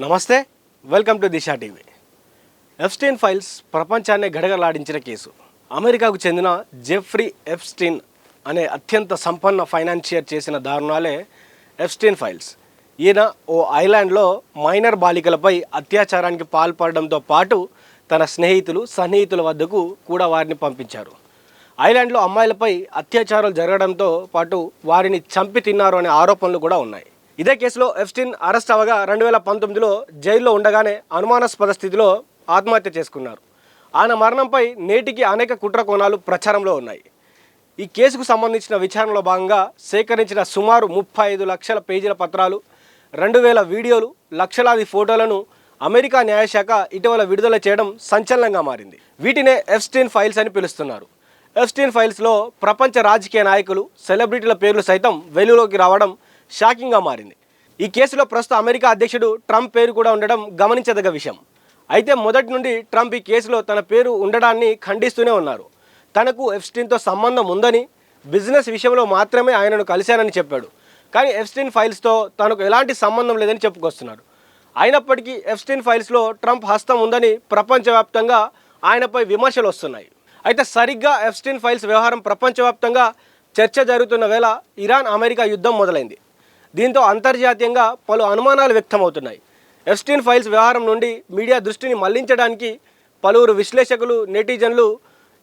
నమస్తే, welcome to Disha TV. Epstein files ప్రపంచాన్ని గడగడలాడించిన case. అమెరికాకు చెందిన జెఫ్రీ ఎప్స్టీన్ అనే అత్యంత సంపన్న ఫైనాన్షియర్ చేసిన దారుణాలే ఎప్స్టీన్ ఫైల్స్. ఈయన ఓ ఐలాండ్లో మైనర్ బాలికలపై అత్యాచారానికి పాల్పడడంతో పాటు తన సన్నిహితుల వద్దకు కూడా వారిని పంపించారు. ఐలాండ్లో అమ్మాయిలపై అత్యాచారాలు జరగడంతో పాటు వారిని చంపి తిన్నారు అనే ఆరోపణలు కూడా ఉన్నాయి. ఇదే కేసులో ఎప్స్టీన్ అరెస్ట్ అవ్వగా 2019లో జైల్లో ఉండగానే అనుమానాస్పద స్థితిలో ఆత్మహత్య చేసుకున్నారు. ఆయన మరణంపై నేటికి అనేక కుట్ర కోణాలు ప్రచారంలో ఉన్నాయి. ఈ కేసుకు సంబంధించిన విచారణలో భాగంగా సేకరించిన సుమారు 35 లక్షల పేజీల పత్రాలు, 2000 వీడియోలు, లక్షలాది ఫోటోలను అమెరికా న్యాయశాఖ ఇటీవల విడుదల చేయడం సంచలనంగా మారింది. వీటినే ఎప్స్టీన్ ఫైల్స్ అని పిలుస్తున్నారు. ఎప్స్టీన్ ఫైల్స్లో ప్రపంచ రాజకీయ నాయకులు, సెలబ్రిటీల పేర్లు సైతం వెలుగులోకి రావడం షాకింగ్గా మారింది. ఈ కేసులో ప్రస్తుత అమెరికా అధ్యక్షుడు ట్రంప్ పేరు కూడా ఉండడం గమనించదగ్గ విషయం. అయితే మొదటి నుండి ట్రంప్ ఈ కేసులో తన పేరు ఉండడాన్ని ఖండిస్తూనే ఉన్నారు. తనకు ఎప్స్టీన్తో సంబంధం ఉందని, బిజినెస్ విషయంలో మాత్రమే ఆయనను కలిశానని చెప్పాడు. కానీ ఎప్స్టీన్ ఫైల్స్తో తనకు ఎలాంటి సంబంధం లేదని చెప్పుకొస్తున్నాడు. అయినప్పటికీ ఎప్స్టీన్ ఫైల్స్లో ట్రంప్ హస్తం ఉందని ప్రపంచవ్యాప్తంగా ఆయనపై విమర్శలు వస్తున్నాయి. అయితే సరిగ్గా ఎప్స్టీన్ ఫైల్స్ వ్యవహారం ప్రపంచవ్యాప్తంగా చర్చ జరుగుతున్న వేళ ఇరాన్ అమెరికా యుద్ధం మొదలైంది. దీంతో అంతర్జాతీయంగా పలు అనుమానాలు వ్యక్తమవుతున్నాయి. ఎప్స్టీన్ ఫైల్స్ వ్యవహారం నుండి మీడియా దృష్టిని మళ్లించడానికి పలువురు విశ్లేషకులు, నెటిజన్లు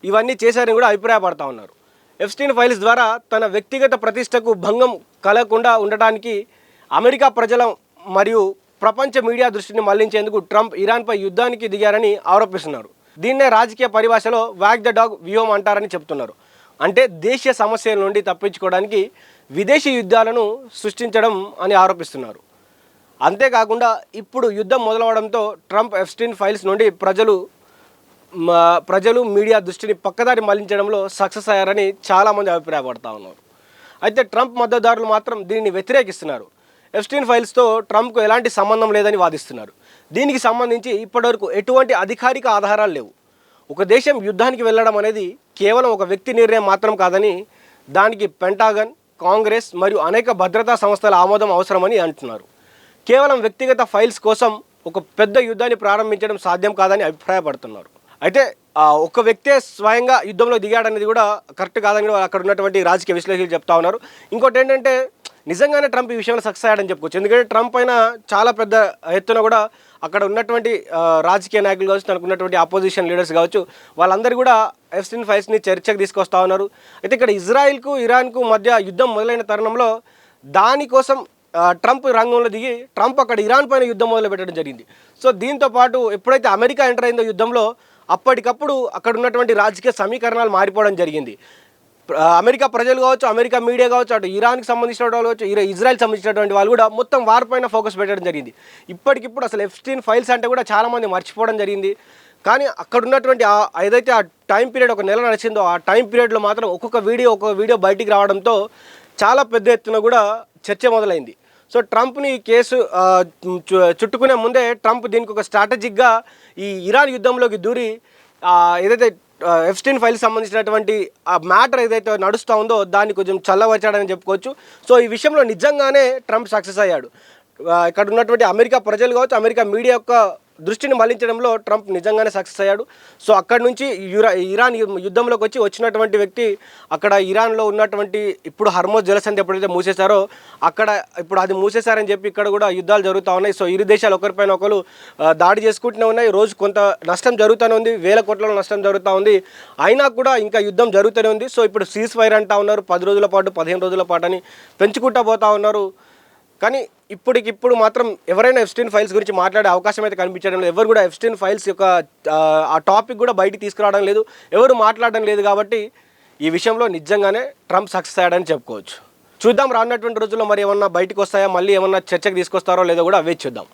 ఇవన్నీ చేశారని కూడా అభిప్రాయపడతా ఉన్నారు. ఎప్స్టీన్ ఫైల్స్ ద్వారా తన వ్యక్తిగత ప్రతిష్టకు భంగం కలగకుండా ఉండటానికి అమెరికా ప్రజల మరియు ప్రపంచ మీడియా దృష్టిని మళ్లించేందుకు ట్రంప్ ఇరాన్పై యుద్ధానికి దిగారని ఆరోపిస్తున్నారు. దీన్నే రాజకీయ పరిభాషలో వాగ్ ద డాగ్ వ్యూహం అంటారని చెప్తున్నారు. అంటే దేశీయ సమస్యల నుండి తప్పించుకోవడానికి విదేశీ యుద్ధాలను సృష్టించడం అని ఆరోపిస్తున్నారు. అంతేకాకుండా ఇప్పుడు యుద్ధం మొదలవడంతో ట్రంప్ ఎప్స్టీన్ ఫైల్స్ నుండి ప్రజలు మీడియా దృష్టిని పక్కదారి మళ్లించడంలో సక్సెస్ అయ్యారని చాలామంది అభిప్రాయపడతా ఉన్నారు. అయితే ట్రంప్ మద్దతుదారులు మాత్రం దీనిని వ్యతిరేకిస్తున్నారు. ఎప్స్టీన్ ఫైల్స్తో ట్రంప్కు ఎలాంటి సంబంధం లేదని వాదిస్తున్నారు. దీనికి సంబంధించి ఇప్పటివరకు ఎటువంటి అధికారిక ఆధారాలు లేవు. ఒక దేశం యుద్ధానికి వెళ్ళడం అనేది కేవలం ఒక వ్యక్తి నిర్ణయం మాత్రం కాదని, దానికి పెంటాగన్, కాంగ్రెస్ మరియు అనేక భద్రతా సంస్థల ఆమోదం అవసరమని అంటున్నారు. కేవలం వ్యక్తిగత ఫైల్స్ కోసం ఒక పెద్ద యుద్ధాన్ని ప్రారంభించడం సాధ్యం కాదని అభిప్రాయపడుతున్నారు. అయితే ఒక వ్యక్తే స్వయంగా యుద్ధంలో దిగాడనేది కూడా కరెక్ట్ కాదని కూడా అక్కడ ఉన్నటువంటి రాజకీయ విశ్లేషకులు చెప్తా ఉన్నారు. ఇంకోటి ఏంటంటే నిజంగానే ట్రంప్ ఈ విషయంలో సక్సెస్ అయ్యాడని చెప్పుకోవచ్చు. ఎందుకంటే ట్రంప్ అయినా చాలా పెద్ద ఎత్తున కూడా అక్కడ ఉన్నటువంటి రాజకీయ నాయకులు కావచ్చు, తనకు ఉన్నటువంటి అపోజిషన్ లీడర్స్ కావచ్చు, వాళ్ళందరూ కూడా ఎప్స్టీన్ ఫైల్స్ని చర్చకు తీసుకొస్తా ఉన్నారు. అయితే ఇక్కడ ఇజ్రాయిల్కు ఇరాన్కు మధ్య యుద్ధం మొదలైన తరుణంలో దానికోసం ట్రంప్ రంగంలో దిగి ట్రంప్ అక్కడ ఇరాన్ పైన యుద్ధం మొదలు పెట్టడం జరిగింది. సో దీంతో పాటు ఎప్పుడైతే అమెరికా ఎంటర్ అయిందో యుద్ధంలో అప్పటికప్పుడు అక్కడ ఉన్నటువంటి రాజకీయ సమీకరణాలు మారిపోవడం జరిగింది. అమెరికా ప్రజలు కావచ్చు, అమెరికా మీడియా కావచ్చు, అటు ఇరాన్కి సంబంధించిన వాళ్ళు కావచ్చు, ఇజ్రాయెల్ సంబంధించినటువంటి వాళ్ళు కూడా మొత్తం వారిపైన ఫోకస్ పెట్టడం జరిగింది. ఇప్పటికిప్పుడు అసలు ఎప్స్టీన్ ఫైల్స్ అంటే కూడా చాలామంది మర్చిపోవడం జరిగింది. కానీ అక్కడ ఉన్నటువంటి ఏదైతే ఆ టైం పీరియడ్ ఒక నెల నడిచిందో ఆ టైం పీరియడ్లో మాత్రం ఒక్కొక్క వీడియో బయటికి రావడంతో చాలా పెద్ద ఎత్తున కూడా చర్చ మొదలైంది. సో ట్రంప్ని ఈ కేసు చుట్టుకునే ముందే ట్రంప్ దీనికి ఒక స్ట్రాటజిక్గా ఈ ఇరాన్ యుద్ధంలోకి దూరి ఏదైతే ఎప్స్టీన్ ఫైల్స్ సంబంధించినటువంటి ఆ మ్యాటర్ ఏదైతే నడుస్తూ ఉందో దాన్ని కొంచెం చల్లవచ్చాడని చెప్పుకోవచ్చు. సో ఈ విషయంలో నిజంగానే ట్రంప్ సక్సెస్ అయ్యాడు. ఇక్కడ ఉన్నటువంటి అమెరికా ప్రజలు కావచ్చు, అమెరికా మీడియా యొక్క దృష్టిని మళ్లించడంలో ట్రంప్ నిజంగానే సక్సెస్ అయ్యాడు. సో అక్కడి నుంచి ఇరాన్ యుద్ధంలోకి వచ్చినటువంటి వ్యక్తి అక్కడ ఇరాన్లో ఉన్నటువంటి ఇప్పుడు హర్మోజ్ జలసంధి ఎప్పుడైతే మూసేశారో అక్కడ ఇప్పుడు అది మూసేశారని చెప్పి ఇక్కడ కూడా యుద్ధాలు జరుగుతూ ఉన్నాయి. సో ఇరు దేశాలు ఒకరిపైన ఒకరు దాడి చేసుకుంటూనే ఉన్నాయి. రోజు కొంత నష్టం జరుగుతూనే ఉంది, వేల కోట్ల నష్టం జరుగుతూ ఉంది. అయినా కూడా ఇంకా యుద్ధం జరుగుతూనే ఉంది. సో ఇప్పుడు సీజ్ ఫైర్ అంటూ ఉన్నారు, 10 రోజుల పాటు 15 రోజుల పాటు అని పెంచుకుంటూ పోతూ ఉన్నారు. కానీ ఇప్పటికిప్పుడు మాత్రం ఎవరైనా ఎప్స్టీన్ ఫైల్స్ గురించి మాట్లాడే అవకాశం అయితే కనిపించడం లేదు. ఎవరు కూడా ఎప్స్టీన్ ఫైల్స్ యొక్క ఆ టాపిక్ కూడా బయటికి తీసుకురావడం లేదు, ఎవరు మాట్లాడడం లేదు. కాబట్టి ఈ విషయంలో నిజంగానే ట్రంప్ సక్సెస్ అయ్యాడని చెప్పుకోవచ్చు. చూద్దాం రానున్నటువంటి రోజుల్లో మరి ఏమన్నా బయటకు వస్తాయా, మళ్ళీ ఏమన్నా చర్చకు తీసుకొస్తారో లేదో కూడా వేచి చూద్దాం.